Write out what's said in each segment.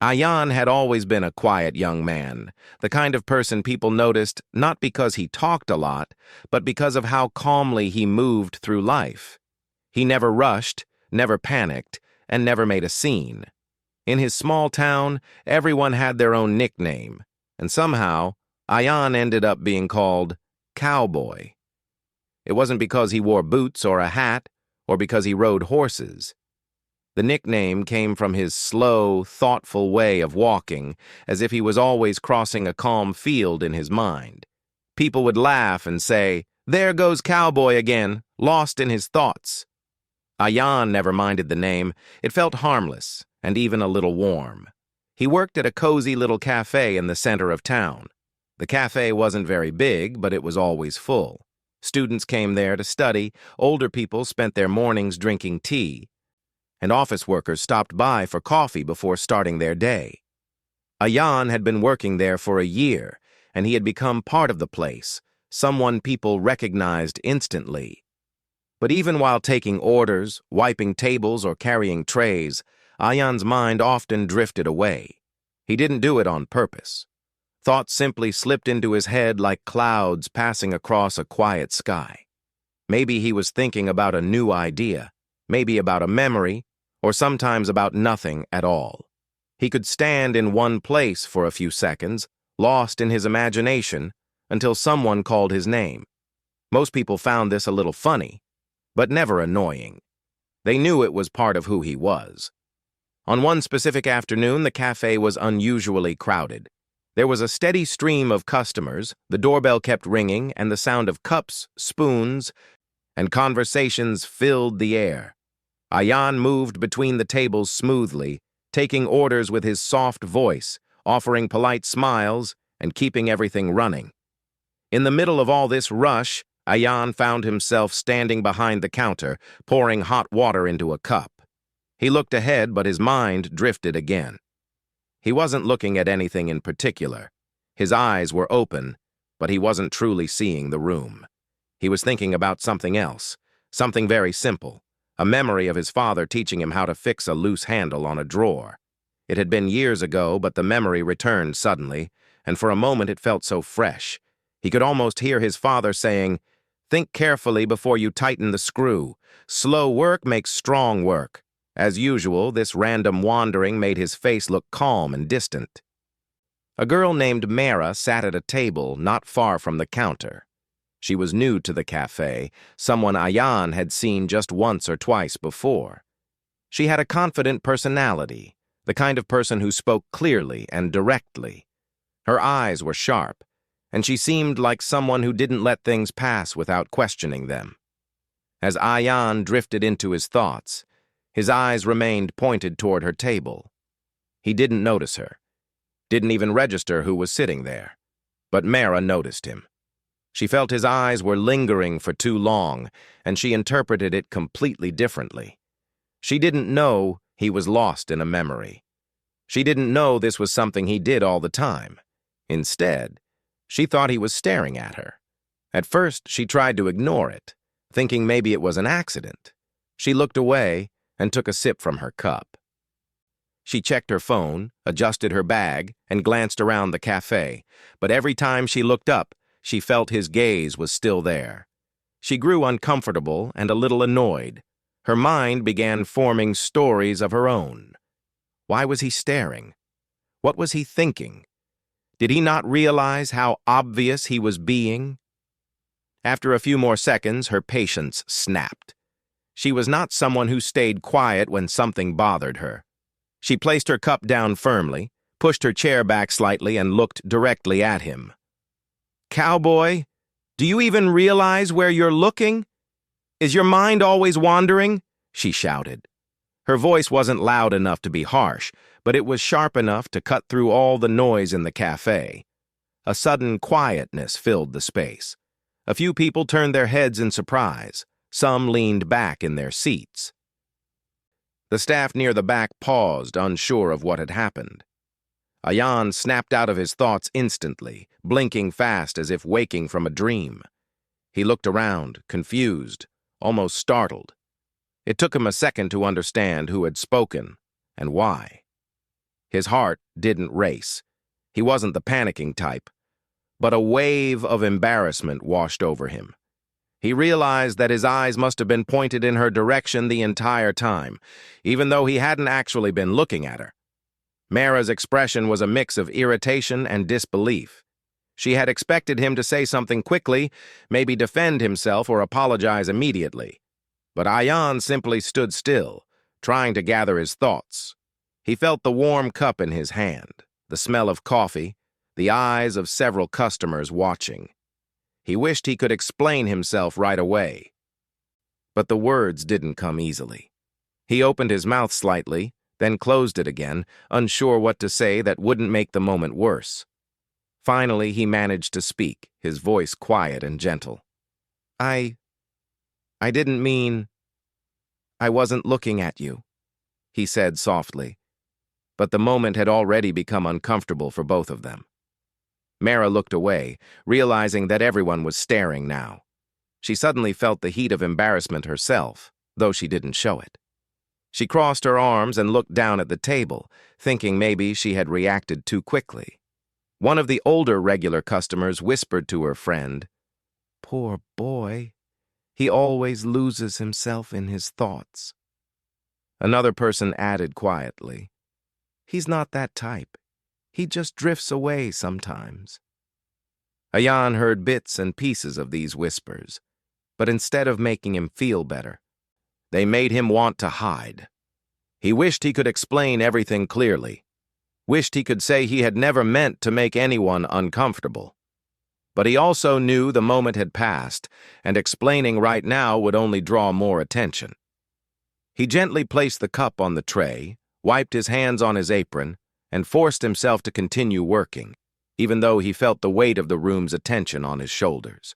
Ayan had always been a quiet young man, the kind of person people noticed not because he talked a lot, but because of how calmly he moved through life. He never rushed, never panicked, and never made a scene. In his small town, everyone had their own nickname, and somehow, Ayan ended up being called Cowboy. It wasn't because he wore boots or a hat, or because he rode horses. The nickname came from his slow, thoughtful way of walking, as if he was always crossing a calm field in his mind. People would laugh and say, "There goes Cowboy again, lost in his thoughts." Ayan never minded the name. It felt harmless and even a little warm. He worked at a cozy little cafe in the center of town. The cafe wasn't very big, but it was always full. Students came there to study, older people spent their mornings drinking tea, and office workers stopped by for coffee before starting their day. Ayan had been working there for a year, and he had become part of the place, someone people recognized instantly. But even while taking orders, wiping tables, or carrying trays, Ayan's mind often drifted away. He didn't do it on purpose. Thoughts simply slipped into his head like clouds passing across a quiet sky. Maybe he was thinking about a new idea, maybe about a memory, or sometimes about nothing at all. He could stand in one place for a few seconds, lost in his imagination, until someone called his name. Most people found this a little funny, but never annoying. They knew it was part of who he was. On one specific afternoon, the cafe was unusually crowded. There was a steady stream of customers, the doorbell kept ringing, and the sound of cups, spoons, and conversations filled the air. Ayan moved between the tables smoothly, taking orders with his soft voice, offering polite smiles, and keeping everything running. In the middle of all this rush, Ayan found himself standing behind the counter, pouring hot water into a cup. He looked ahead, but his mind drifted again. He wasn't looking at anything in particular. His eyes were open, but he wasn't truly seeing the room. He was thinking about something else, something very simple, a memory of his father teaching him how to fix a loose handle on a drawer. It had been years ago, but the memory returned suddenly, and for a moment it felt so fresh. He could almost hear his father saying, "Think carefully before you tighten the screw. Slow work makes strong work." As usual, this random wandering made his face look calm and distant. A girl named Mara sat at a table not far from the counter. She was new to the cafe, someone Ayan had seen just once or twice before. She had a confident personality, the kind of person who spoke clearly and directly. Her eyes were sharp, and she seemed like someone who didn't let things pass without questioning them. As Ayan drifted into his thoughts, his eyes remained pointed toward her table. He didn't notice her, didn't even register who was sitting there. But Mara noticed him. She felt his eyes were lingering for too long, and she interpreted it completely differently. She didn't know he was lost in a memory. She didn't know this was something he did all the time. Instead, she thought he was staring at her. At first, she tried to ignore it, thinking maybe it was an accident. She looked away and took a sip from her cup. She checked her phone, adjusted her bag, and glanced around the cafe, but every time she looked up, she felt his gaze was still there. She grew uncomfortable and a little annoyed. Her mind began forming stories of her own. Why was he staring? What was he thinking? Did he not realize how obvious he was being? After a few more seconds, her patience snapped. She was not someone who stayed quiet when something bothered her. She placed her cup down firmly, pushed her chair back slightly, and looked directly at him. "Cowboy, do you even realize where you're looking? Is your mind always wandering?" she shouted. Her voice wasn't loud enough to be harsh, but it was sharp enough to cut through all the noise in the cafe. A sudden quietness filled the space. A few people turned their heads in surprise. Some leaned back in their seats. The staff near the back paused, unsure of what had happened. Ayan snapped out of his thoughts instantly, blinking fast as if waking from a dream. He looked around, confused, almost startled. It took him a second to understand who had spoken and why. His heart didn't race. He wasn't the panicking type, but a wave of embarrassment washed over him. He realized that his eyes must have been pointed in her direction the entire time, even though he hadn't actually been looking at her. Mara's expression was a mix of irritation and disbelief. She had expected him to say something quickly, maybe defend himself or apologize immediately. But Ayan simply stood still, trying to gather his thoughts. He felt the warm cup in his hand, the smell of coffee, the eyes of several customers watching. He wished he could explain himself right away. But the words didn't come easily. He opened his mouth slightly, then closed it again, unsure what to say that wouldn't make the moment worse. Finally, he managed to speak, his voice quiet and gentle. I didn't mean... I wasn't looking at you, he said softly. But the moment had already become uncomfortable for both of them. Mara looked away, realizing that everyone was staring now. She suddenly felt the heat of embarrassment herself, though she didn't show it. She crossed her arms and looked down at the table, thinking maybe she had reacted too quickly. One of the older regular customers whispered to her friend, "Poor boy. He always loses himself in his thoughts." Another person added quietly, "He's not that type. He just drifts away sometimes." Ayan heard bits and pieces of these whispers, but instead of making him feel better, they made him want to hide. He wished he could explain everything clearly, wished he could say he had never meant to make anyone uncomfortable. But he also knew the moment had passed, and explaining right now would only draw more attention. He gently placed the cup on the tray, wiped his hands on his apron, and forced himself to continue working, even though he felt the weight of the room's attention on his shoulders.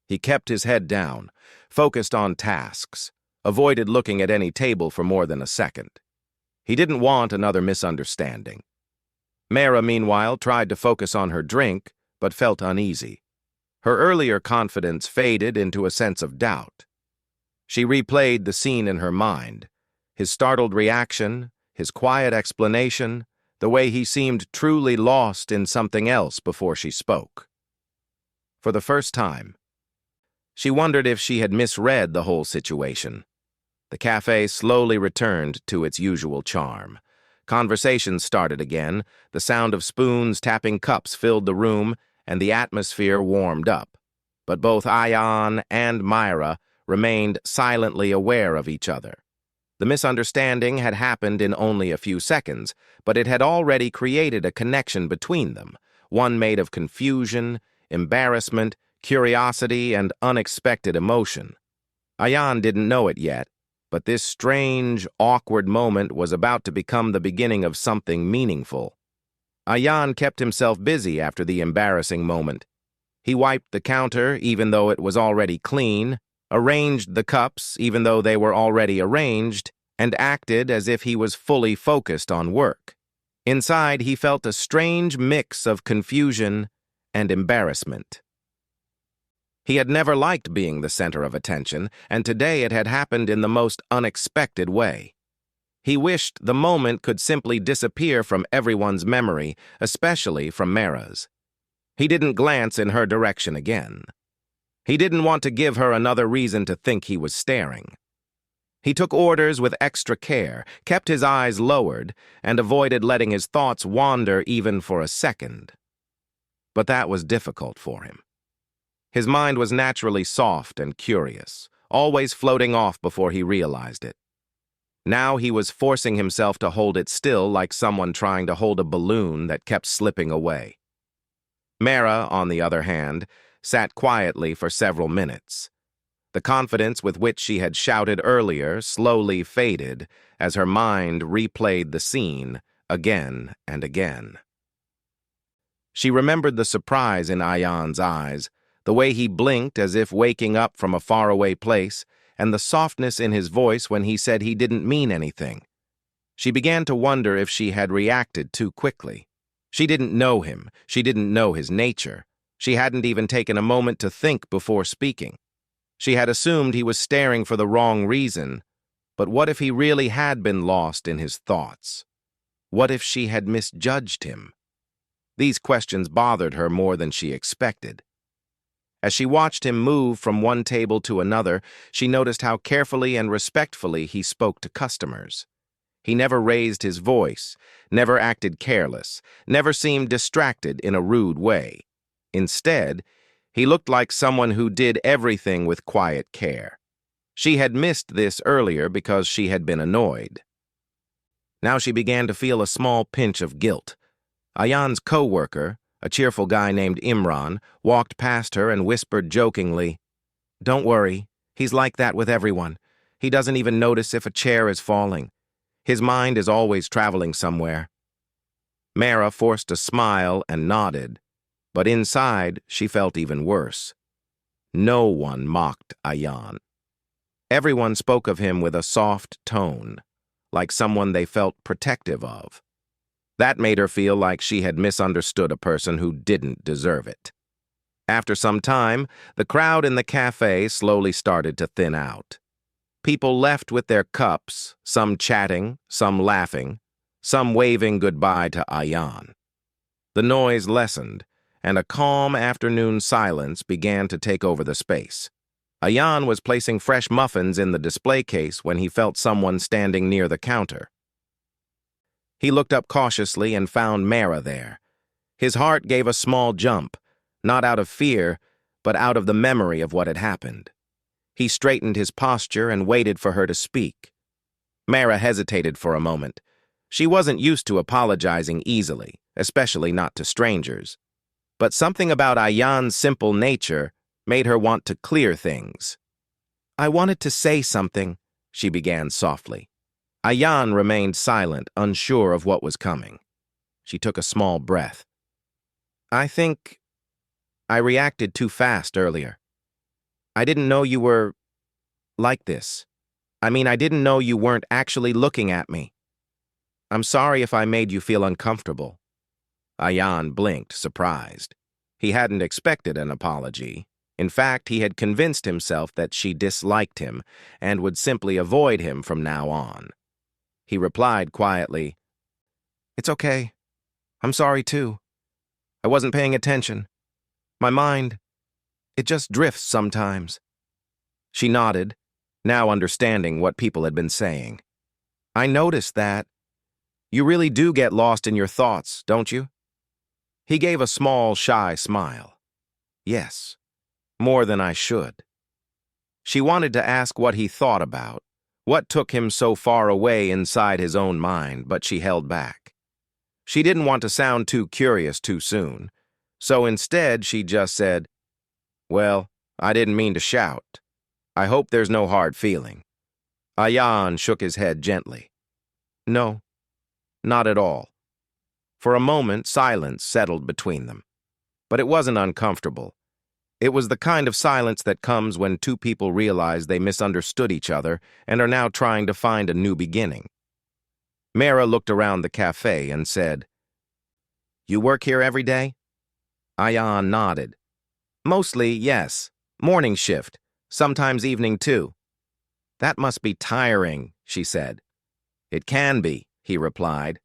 He kept his head down, focused on tasks, avoided looking at any table for more than a second. He didn't want another misunderstanding. Mara, meanwhile, tried to focus on her drink, but felt uneasy. Her earlier confidence faded into a sense of doubt. She replayed the scene in her mind, his startled reaction, his quiet explanation, the way he seemed truly lost in something else before she spoke. For the first time, she wondered if she had misread the whole situation. The cafe slowly returned to its usual charm. Conversations started again, the sound of spoons tapping cups filled the room, and the atmosphere warmed up. But both Ayan and Myra remained silently aware of each other. The misunderstanding had happened in only a few seconds, but it had already created a connection between them, one made of confusion, embarrassment, curiosity, and unexpected emotion. Ayan didn't know it yet, but this strange, awkward moment was about to become the beginning of something meaningful. Ayan kept himself busy after the embarrassing moment. He wiped the counter, even though it was already clean, arranged the cups, even though they were already arranged, and acted as if he was fully focused on work. Inside, he felt a strange mix of confusion and embarrassment. He had never liked being the center of attention, and today it had happened in the most unexpected way. He wished the moment could simply disappear from everyone's memory, especially from Mara's. He didn't glance in her direction again. He didn't want to give her another reason to think he was staring. He took orders with extra care, kept his eyes lowered, and avoided letting his thoughts wander even for a second. But that was difficult for him. His mind was naturally soft and curious, always floating off before he realized it. Now he was forcing himself to hold it still like someone trying to hold a balloon that kept slipping away. Mara, on the other hand, sat quietly for several minutes. The confidence with which she had shouted earlier slowly faded as her mind replayed the scene again and again. She remembered the surprise in Ayan's eyes, the way he blinked as if waking up from a faraway place, and the softness in his voice when he said he didn't mean anything. She began to wonder if she had reacted too quickly. She didn't know him. She didn't know his nature. She hadn't even taken a moment to think before speaking. She had assumed he was staring for the wrong reason, but what if he really had been lost in his thoughts? What if she had misjudged him? These questions bothered her more than she expected. As she watched him move from one table to another, she noticed how carefully and respectfully he spoke to customers. He never raised his voice, never acted careless, never seemed distracted in a rude way. Instead, he looked like someone who did everything with quiet care. She had missed this earlier because she had been annoyed. Now she began to feel a small pinch of guilt. Ayan's co-worker, a cheerful guy named Imran, walked past her and whispered jokingly, "Don't worry, he's like that with everyone. He doesn't even notice if a chair is falling. His mind is always traveling somewhere." Mara forced a smile and nodded, but inside she felt even worse. No one mocked Ayan. Everyone spoke of him with a soft tone, like someone they felt protective of. That made her feel like she had misunderstood a person who didn't deserve it. After some time, the crowd in the cafe slowly started to thin out. People left with their cups, some chatting, some laughing, some waving goodbye to Ayan. The noise lessened, and a calm afternoon silence began to take over the space. Ayan was placing fresh muffins in the display case when he felt someone standing near the counter. He looked up cautiously and found Mara there. His heart gave a small jump, not out of fear, but out of the memory of what had happened. He straightened his posture and waited for her to speak. Mara hesitated for a moment. She wasn't used to apologizing easily, especially not to strangers. But something about Ayan's simple nature made her want to clear things. "I wanted to say something," she began softly. Ayan remained silent, unsure of what was coming. She took a small breath. "I think I reacted too fast earlier. I didn't know you were like this. I didn't know you weren't actually looking at me. I'm sorry if I made you feel uncomfortable." Ayan blinked, surprised. He hadn't expected an apology. In fact, he had convinced himself that she disliked him and would simply avoid him from now on. He replied quietly, "It's okay. I'm sorry too. I wasn't paying attention. My mind, it just drifts sometimes." She nodded, now understanding what people had been saying. "I noticed that. You really do get lost in your thoughts, don't you?" He gave a small, shy smile. "Yes, more than I should." She wanted to ask what he thought about, what took him so far away inside his own mind, but she held back. She didn't want to sound too curious too soon, so instead she just said, "Well, I didn't mean to shout. I hope there's no hard feeling." Ayan shook his head gently. "No, not at all." For a moment, silence settled between them. But it wasn't uncomfortable. It was the kind of silence that comes when two people realize they misunderstood each other and are now trying to find a new beginning. Mara looked around the cafe and said, "You work here every day?" Ayan nodded. "Mostly, yes. Morning shift, sometimes evening too." "That must be tiring," she said. "It can be," he replied.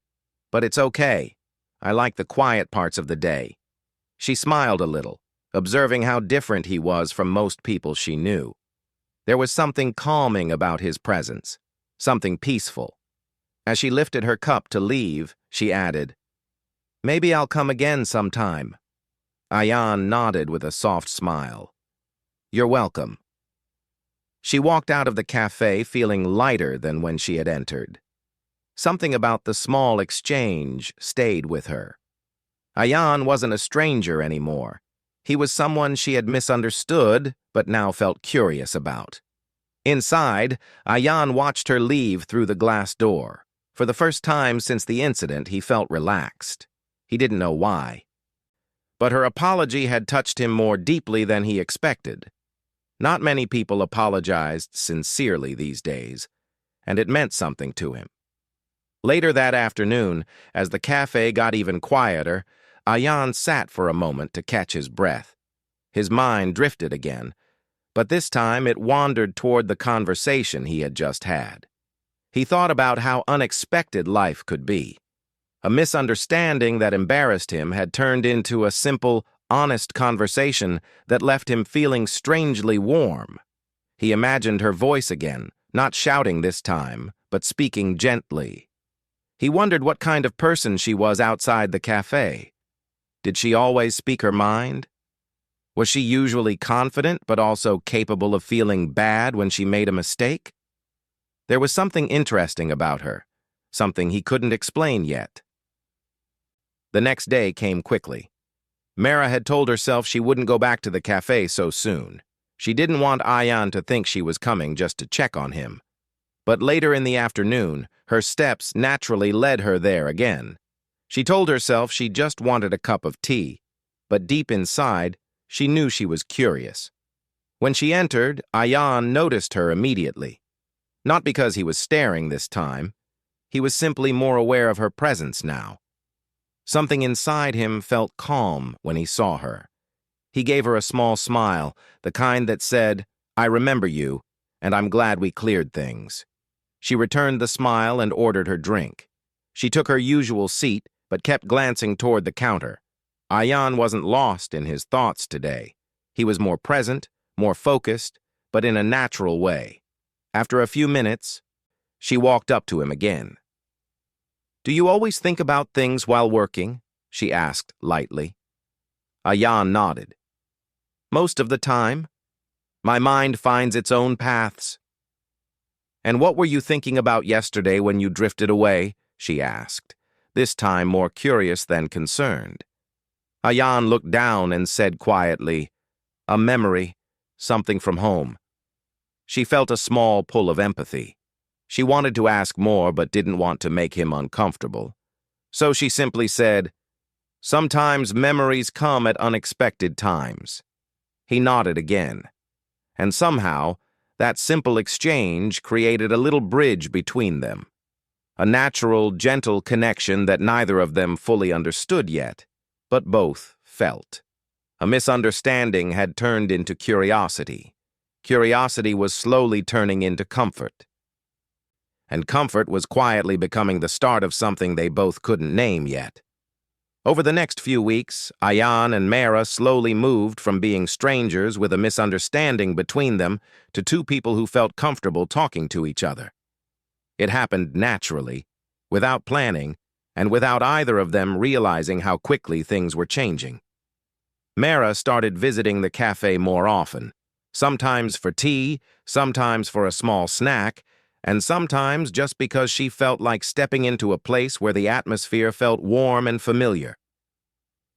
"But it's okay. I like the quiet parts of the day." She smiled a little, observing how different he was from most people she knew. There was something calming about his presence, something peaceful. As she lifted her cup to leave, she added, "Maybe I'll come again sometime." Ayan nodded with a soft smile. "You're welcome." She walked out of the cafe feeling lighter than when she had entered. Something about the small exchange stayed with her. Ayan wasn't a stranger anymore. He was someone she had misunderstood, but now felt curious about. Inside, Ayan watched her leave through the glass door. For the first time since the incident, he felt relaxed. He didn't know why. But her apology had touched him more deeply than he expected. Not many people apologized sincerely these days, and it meant something to him. Later that afternoon, as the cafe got even quieter, Ayan sat for a moment to catch his breath. His mind drifted again, but this time it wandered toward the conversation he had just had. He thought about how unexpected life could be, A misunderstanding that embarrassed him had turned into a simple, honest conversation that left him feeling strangely warm. He imagined her voice again, not shouting this time, but speaking gently. He wondered what kind of person she was outside the cafe. Did she always speak her mind? Was she usually confident but also capable of feeling bad when she made a mistake? There was something interesting about her, something he couldn't explain yet. The next day came quickly. Mara had told herself she wouldn't go back to the cafe so soon. She didn't want Ayan to think she was coming just to check on him. But later in the afternoon, her steps naturally led her there again. She told herself she just wanted a cup of tea, but deep inside, she knew she was curious. When she entered, Ayan noticed her immediately. Not because he was staring this time. He was simply more aware of her presence now. Something inside him felt calm when he saw her. He gave her a small smile, the kind that said, "I remember you, and I'm glad we cleared things." She returned the smile and ordered her drink. She took her usual seat, but kept glancing toward the counter. Ayan wasn't lost in his thoughts today. He was more present, more focused, but in a natural way. After a few minutes, she walked up to him again. "Do you always think about things while working?" she asked lightly. Ayan nodded. "Most of the time. My mind finds its own paths." "And what were you thinking about yesterday when you drifted away?" she asked, this time more curious than concerned. Ayan looked down and said quietly, "A memory, something from home." She felt a small pull of empathy. She wanted to ask more but didn't want to make him uncomfortable. So she simply said, "Sometimes memories come at unexpected times." He nodded again. And somehow, that simple exchange created a little bridge between them. A natural, gentle connection that neither of them fully understood yet, but both felt. A misunderstanding had turned into curiosity. Curiosity was slowly turning into comfort. And comfort was quietly becoming the start of something they both couldn't name yet. Over the next few weeks, Ayan and Mara slowly moved from being strangers with a misunderstanding between them to two people who felt comfortable talking to each other. It happened naturally, without planning, and without either of them realizing how quickly things were changing. Mara started visiting the cafe more often, sometimes for tea, sometimes for a small snack, and sometimes just because she felt like stepping into a place where the atmosphere felt warm and familiar.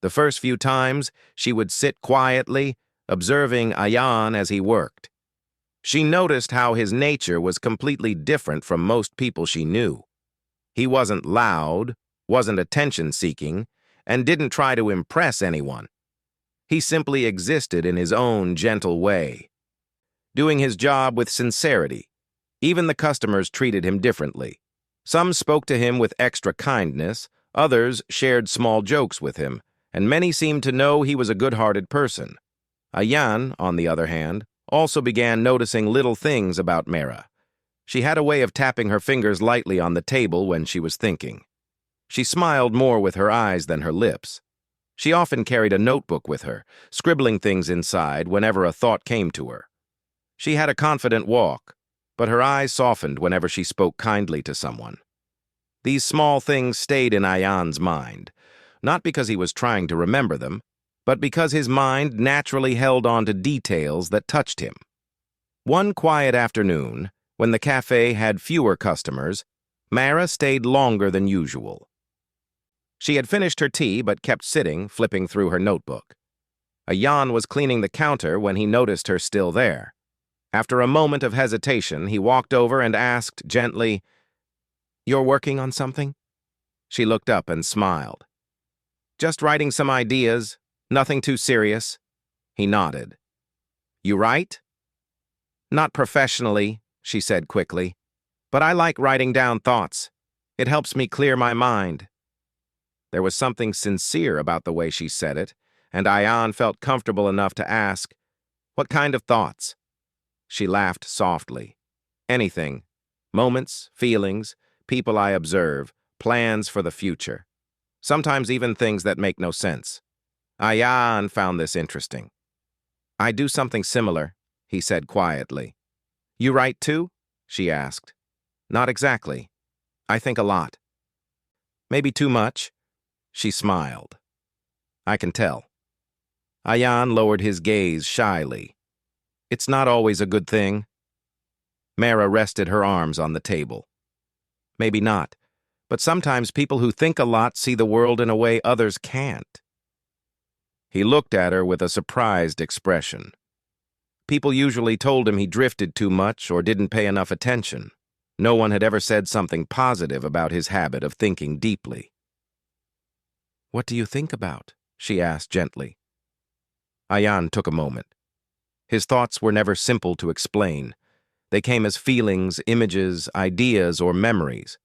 The first few times, she would sit quietly, observing Ayan as he worked. She noticed how his nature was completely different from most people she knew. He wasn't loud, wasn't attention-seeking, and didn't try to impress anyone. He simply existed in his own gentle way, doing his job with sincerity. Even the customers treated him differently. Some spoke to him with extra kindness, others shared small jokes with him, and many seemed to know he was a good-hearted person. Ayan, on the other hand, also began noticing little things about Mara. She had a way of tapping her fingers lightly on the table when she was thinking. She smiled more with her eyes than her lips. She often carried a notebook with her, scribbling things inside whenever a thought came to her. She had a confident walk, but her eyes softened whenever she spoke kindly to someone. These small things stayed in Ayan's mind, not because he was trying to remember them, but because his mind naturally held on to details that touched him. One quiet afternoon, when the cafe had fewer customers, Mara stayed longer than usual. She had finished her tea but kept sitting, flipping through her notebook. Ayan was cleaning the counter when he noticed her still there. After a moment of hesitation, he walked over and asked gently, "You're working on something?" She looked up and smiled. "Just writing some ideas, nothing too serious." He nodded. "You write?" "Not professionally," she said quickly, "but I like writing down thoughts. It helps me clear my mind." There was something sincere about the way she said it, and Ayan felt comfortable enough to ask, "What kind of thoughts?" She laughed softly. "Anything. Moments, feelings, people I observe, plans for the future." sometimes even things that make no sense. Ayan found this interesting. I do something similar, he said quietly. You write too? She asked. Not exactly. I think a lot. Maybe too much? She smiled. I can tell. Ayan lowered his gaze shyly. It's not always a good thing. Mara rested her arms on the table. Maybe not, but sometimes people who think a lot see the world in a way others can't. He looked at her with a surprised expression. People usually told him he drifted too much or didn't pay enough attention. No one had ever said something positive about his habit of thinking deeply. What do you think about? She asked gently. Ayan took a moment. His thoughts were never simple to explain. They came as feelings, images, ideas, or memories.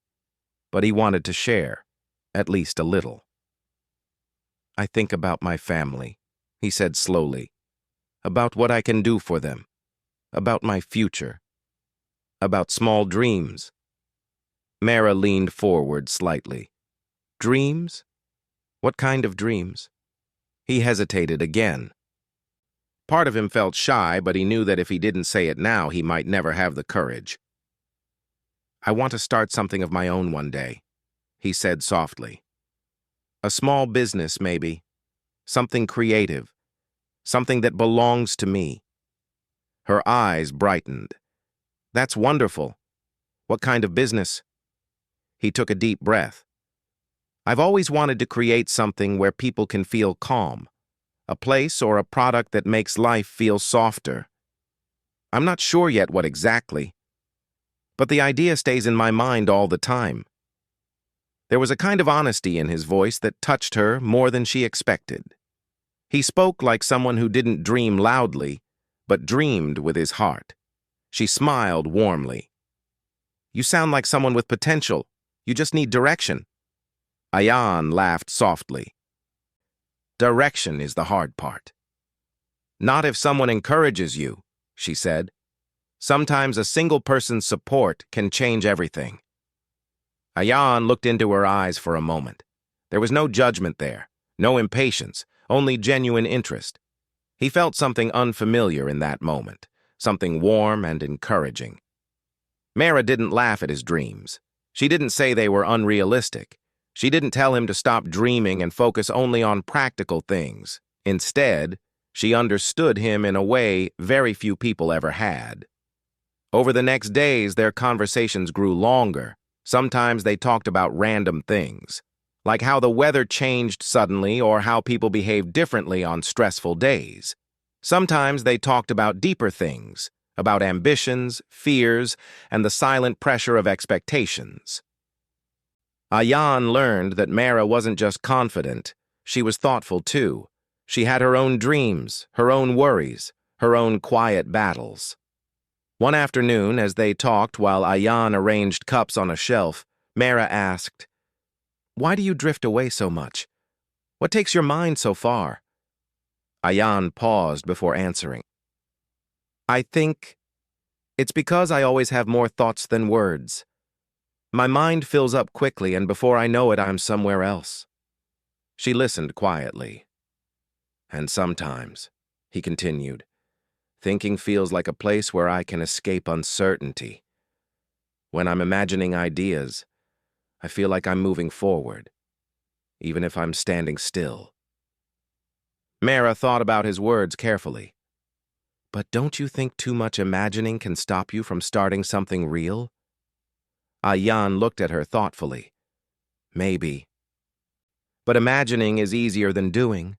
But he wanted to share, at least a little. I think about my family, he said slowly. About what I can do for them. About my future. About small dreams. Mara leaned forward slightly. Dreams? What kind of dreams? He hesitated again. Part of him felt shy, but he knew that if he didn't say it now, he might never have the courage. I want to start something of my own one day, he said softly. A small business, maybe. Something creative. Something that belongs to me. Her eyes brightened. That's wonderful. What kind of business? He took a deep breath. I've always wanted to create something where people can feel calm. A place or a product that makes life feel softer. I'm not sure yet what exactly, but the idea stays in my mind all the time. There was a kind of honesty in his voice that touched her more than she expected. He spoke like someone who didn't dream loudly, but dreamed with his heart. She smiled warmly. You sound like someone with potential. You just need direction. Ayan laughed softly. Direction is the hard part. Not if someone encourages you, she said. Sometimes a single person's support can change everything. Ayan looked into her eyes for a moment. There was no judgment there, no impatience, only genuine interest. He felt something unfamiliar in that moment, something warm and encouraging. Mara didn't laugh at his dreams. She didn't say they were unrealistic. She didn't tell him to stop dreaming and focus only on practical things. Instead, she understood him in a way very few people ever had. Over the next days, their conversations grew longer. Sometimes they talked about random things, like how the weather changed suddenly or how people behaved differently on stressful days. Sometimes they talked about deeper things, about ambitions, fears, and the silent pressure of expectations. Ayan learned that Mara wasn't just confident, she was thoughtful too. She had her own dreams, her own worries, her own quiet battles. One afternoon, as they talked while Ayan arranged cups on a shelf, Mara asked, Why do you drift away so much? What takes your mind so far? Ayan paused before answering. I think it's because I always have more thoughts than words. My mind fills up quickly, and before I know it, I'm somewhere else. She listened quietly. And sometimes, he continued, thinking feels like a place where I can escape uncertainty. When I'm imagining ideas, I feel like I'm moving forward, even if I'm standing still. Mara thought about his words carefully. But don't you think too much imagining can stop you from starting something real? Ayan looked at her thoughtfully. Maybe. But imagining is easier than doing.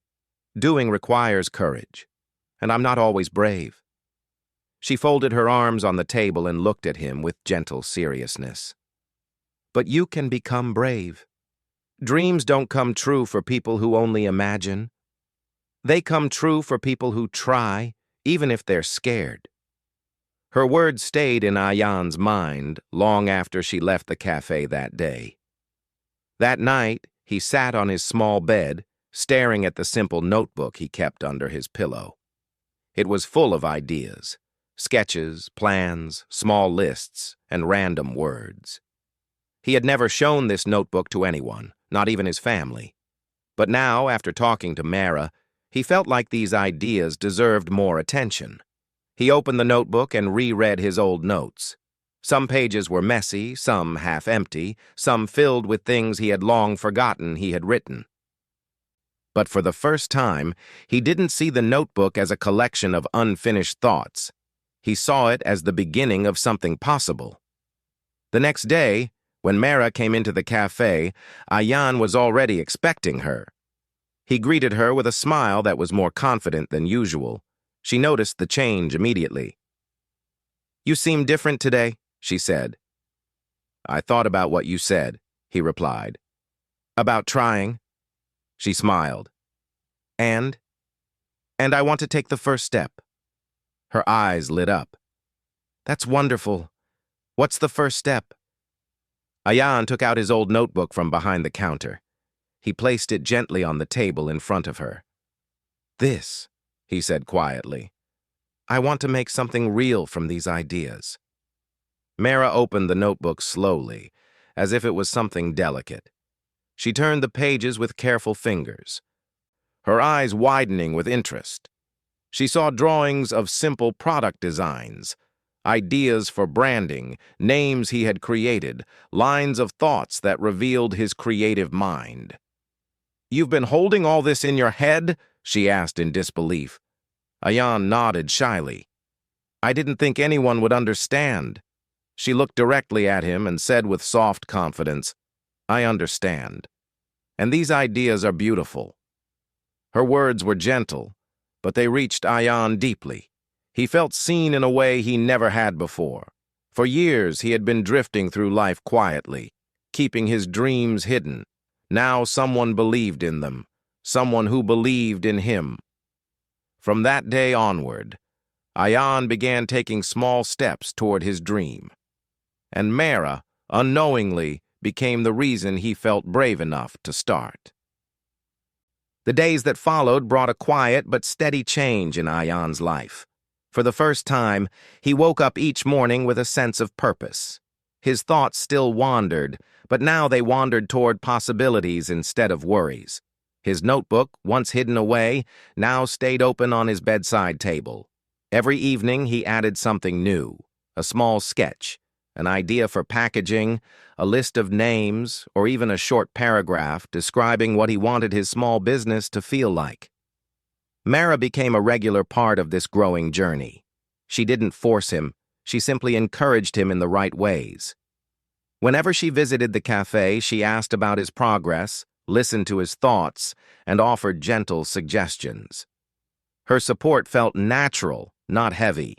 Doing requires courage, and I'm not always brave. She folded her arms on the table and looked at him with gentle seriousness. But you can become brave. Dreams don't come true for people who only imagine. They come true for people who try, even if they're scared. Her words stayed in Ayan's mind long after she left the cafe that day. That night, he sat on his small bed, staring at the simple notebook he kept under his pillow. It was full of ideas, sketches, plans, small lists, and random words. He had never shown this notebook to anyone, not even his family. But now, after talking to Mara, he felt like these ideas deserved more attention. He opened the notebook and reread his old notes. Some pages were messy, some half empty, some filled with things he had long forgotten he had written. But for the first time, he didn't see the notebook as a collection of unfinished thoughts. He saw it as the beginning of something possible. The next day, when Mara came into the cafe, Ayan was already expecting her. He greeted her with a smile that was more confident than usual. She noticed the change immediately. "You seem different today," she said. "I thought about what you said," he replied. "About trying?" She smiled. And I want to take the first step." Her eyes lit up. "That's wonderful. What's the first step?" Ayan took out his old notebook from behind the counter. He placed it gently on the table in front of her. "This," he said quietly. "I want to make something real from these ideas." Mara opened the notebook slowly, as if it was something delicate. She turned the pages with careful fingers, her eyes widening with interest. She saw drawings of simple product designs, ideas for branding, names he had created, lines of thoughts that revealed his creative mind. "You've been holding all this in your head?" she asked in disbelief. Ayan nodded shyly. "I didn't think anyone would understand." She looked directly at him and said with soft confidence, "I understand. And these ideas are beautiful." Her words were gentle, but they reached Ayan deeply. He felt seen in a way he never had before. For years he had been drifting through life quietly, keeping his dreams hidden. Now someone believed in them, someone who believed in him. From that day onward, Ayan began taking small steps toward his dream. And Mara, unknowingly, became the reason he felt brave enough to start. The days that followed brought a quiet but steady change in Ayan's life. For the first time, he woke up each morning with a sense of purpose. His thoughts still wandered, but now they wandered toward possibilities instead of worries. His notebook, once hidden away, now stayed open on his bedside table. Every evening he added something new, a small sketch, an idea for packaging, a list of names, or even a short paragraph describing what he wanted his small business to feel like. Mara became a regular part of this growing journey. She didn't force him, she simply encouraged him in the right ways. Whenever she visited the cafe, she asked about his progress, listened to his thoughts, and offered gentle suggestions. Her support felt natural, not heavy.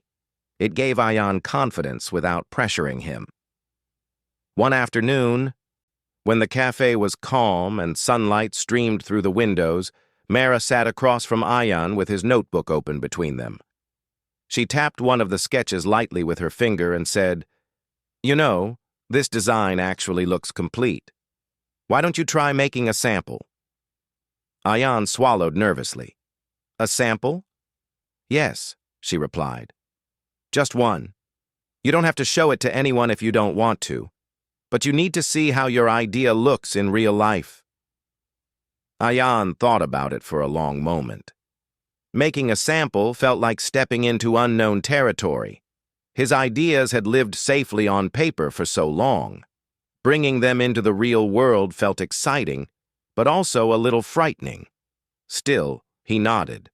It gave Ayan confidence without pressuring him. One afternoon, when the cafe was calm and sunlight streamed through the windows, Mara sat across from Ayan with his notebook open between them. She tapped one of the sketches lightly with her finger and said, "You know, this design actually looks complete. Why don't you try making a sample?" Ayan swallowed nervously. "A sample?" "Yes," she replied. "Just one. You don't have to show it to anyone if you don't want to, but you need to see how your idea looks in real life." Ayan thought about it for a long moment. Making a sample felt like stepping into unknown territory. His ideas had lived safely on paper for so long. Bringing them into the real world felt exciting, but also a little frightening. Still, he nodded.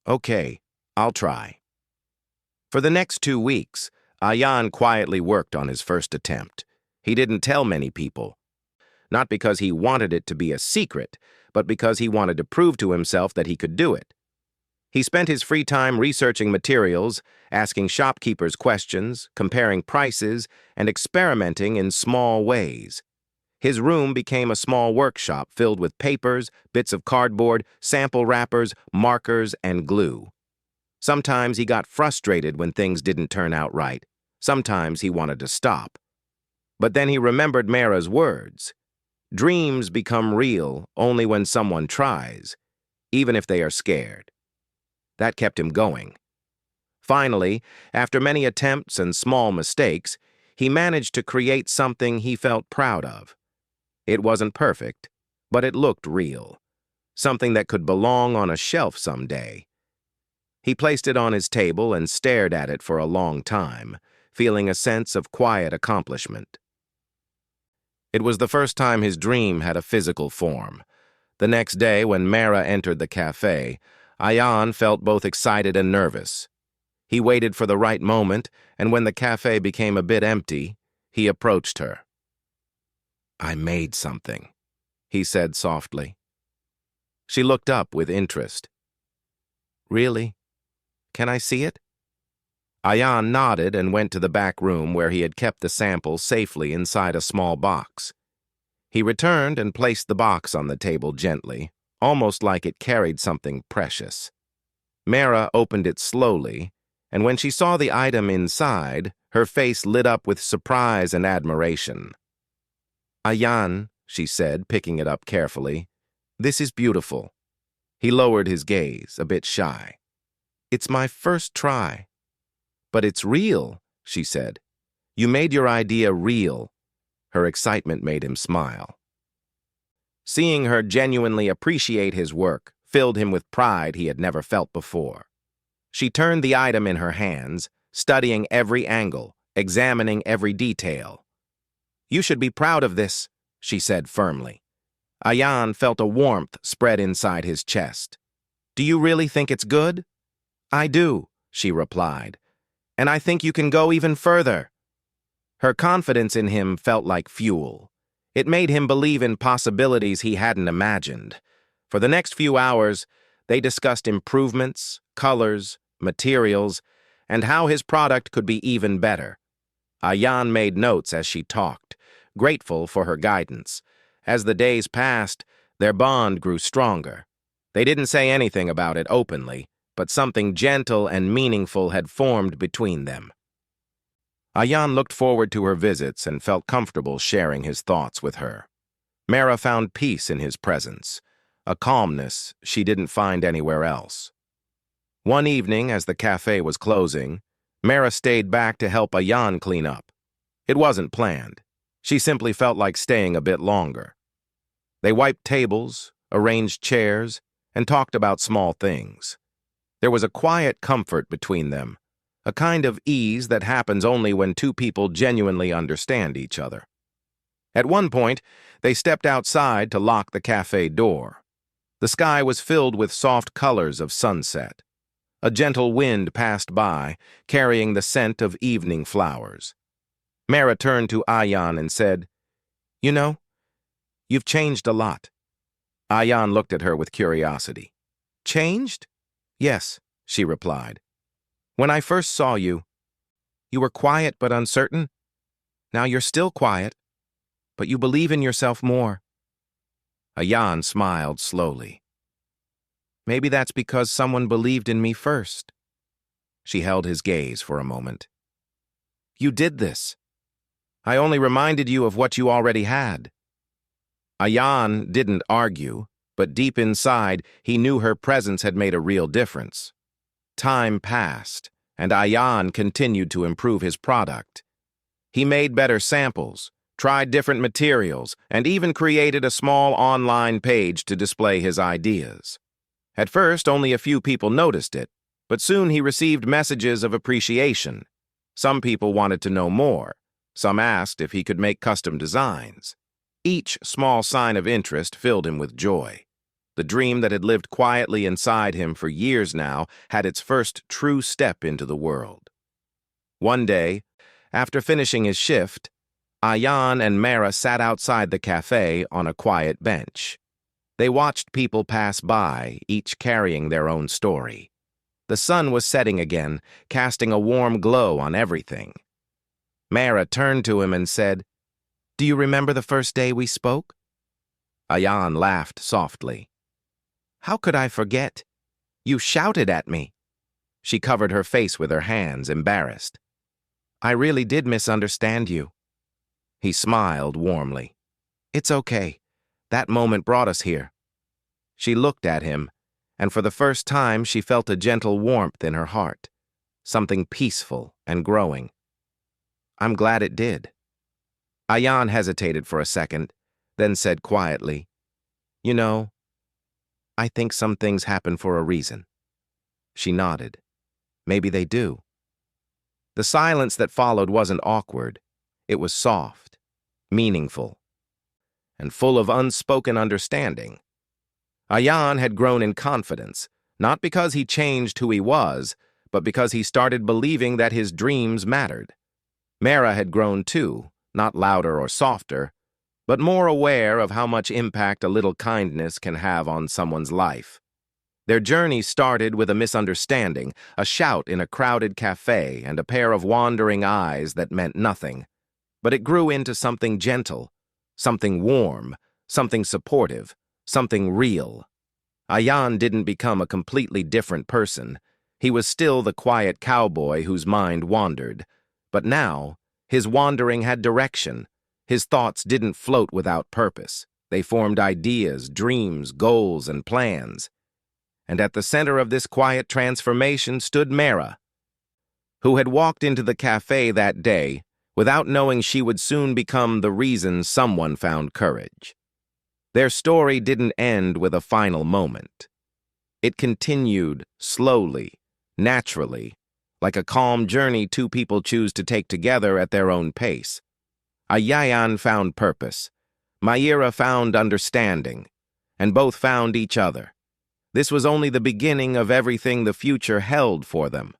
"Okay, I'll try." For the next 2 weeks, Ayan quietly worked on his first attempt. He didn't tell many people. Not because he wanted it to be a secret, but because he wanted to prove to himself that he could do it. He spent his free time researching materials, asking shopkeepers questions, comparing prices, and experimenting in small ways. His room became a small workshop filled with papers, bits of cardboard, sample wrappers, markers, and glue. Sometimes he got frustrated when things didn't turn out right. Sometimes he wanted to stop. But then he remembered Mara's words. Dreams become real only when someone tries, even if they are scared. That kept him going. Finally, after many attempts and small mistakes, he managed to create something he felt proud of. It wasn't perfect, but it looked real, something that could belong on a shelf someday. He placed it on his table and stared at it for a long time, feeling a sense of quiet accomplishment. It was the first time his dream had a physical form. The next day, when Mara entered the cafe, Ayan felt both excited and nervous. He waited for the right moment, and when the cafe became a bit empty, he approached her. "I made something," he said softly. She looked up with interest. "Really? Can I see it?" Ayan nodded and went to the back room where he had kept the sample safely inside a small box. He returned and placed the box on the table gently, almost like it carried something precious. Mara opened it slowly, and when she saw the item inside, her face lit up with surprise and admiration. "Ayan," she said, picking it up carefully, "this is beautiful." He lowered his gaze, a bit shy. "It's my first try." "But it's real," she said. "You made your idea real." Her excitement made him smile. Seeing her genuinely appreciate his work filled him with pride he had never felt before. She turned the item in her hands, studying every angle, examining every detail. "You should be proud of this," she said firmly. Ayan felt a warmth spread inside his chest. "Do you really think it's good?" "I do," she replied. "And I think you can go even further." Her confidence in him felt like fuel. It made him believe in possibilities he hadn't imagined. For the next few hours, they discussed improvements, colors, materials, and how his product could be even better. Ayan made notes as she talked, grateful for her guidance. As the days passed, their bond grew stronger. They didn't say anything about it openly, but something gentle and meaningful had formed between them. Ayan looked forward to her visits and felt comfortable sharing his thoughts with her. Mara found peace in his presence, a calmness she didn't find anywhere else. One evening, as the cafe was closing, Mara stayed back to help Ayan clean up. It wasn't planned. She simply felt like staying a bit longer. They wiped tables, arranged chairs, and talked about small things. There was a quiet comfort between them, a kind of ease that happens only when two people genuinely understand each other. At one point, they stepped outside to lock the cafe door. The sky was filled with soft colors of sunset. A gentle wind passed by, carrying the scent of evening flowers. Mara turned to Ayan and said, "You know, you've changed a lot." Ayan looked at her with curiosity. "Changed?" "Yes," she replied. "When I first saw you, you were quiet but uncertain. Now you're still quiet, but you believe in yourself more." Ayan smiled slowly. "Maybe that's because someone believed in me first." She held his gaze for a moment. "You did this. I only reminded you of what you already had." Ayan didn't argue, but deep inside, he knew her presence had made a real difference. Time passed, and Ayan continued to improve his product. He made better samples, tried different materials, and even created a small online page to display his ideas. At first, only a few people noticed it, but soon he received messages of appreciation. Some people wanted to know more. Some asked if he could make custom designs. Each small sign of interest filled him with joy. The dream that had lived quietly inside him for years now had its first true step into the world. One day, after finishing his shift, Ayan and Mara sat outside the cafe on a quiet bench. They watched people pass by, each carrying their own story. The sun was setting again, casting a warm glow on everything. Mara turned to him and said, "Do you remember the first day we spoke?" Ayan laughed softly. "How could I forget? You shouted at me." She covered her face with her hands, embarrassed. "I really did misunderstand you." He smiled warmly. "It's okay. That moment brought us here." She looked at him, and for the first time she felt a gentle warmth in her heart, something peaceful and growing. "I'm glad it did." Ayan hesitated for a second, then said quietly, You know, I think some things happen for a reason. She nodded. Maybe they do. The silence that followed wasn't awkward. It was soft, meaningful, and full of unspoken understanding. Ayan had grown in confidence, not because he changed who he was, but because he started believing that his dreams mattered. Mara had grown too, not louder or softer, but more aware of how much impact a little kindness can have on someone's life. Their journey started with a misunderstanding, a shout in a crowded cafe, and a pair of wandering eyes that meant nothing. But it grew into something gentle, something warm, something supportive, something real. Ayan didn't become a completely different person. He was still the quiet cowboy whose mind wandered. But now, his wandering had direction. His thoughts didn't float without purpose. They formed ideas, dreams, goals, and plans. And at the center of this quiet transformation stood Mara, who had walked into the cafe that day without knowing she would soon become the reason someone found courage. Their story didn't end with a final moment. It continued slowly, naturally, like a calm journey two people choose to take together at their own pace. Ayan found purpose. Mayra found understanding, and both found each other. This was only the beginning of everything the future held for them.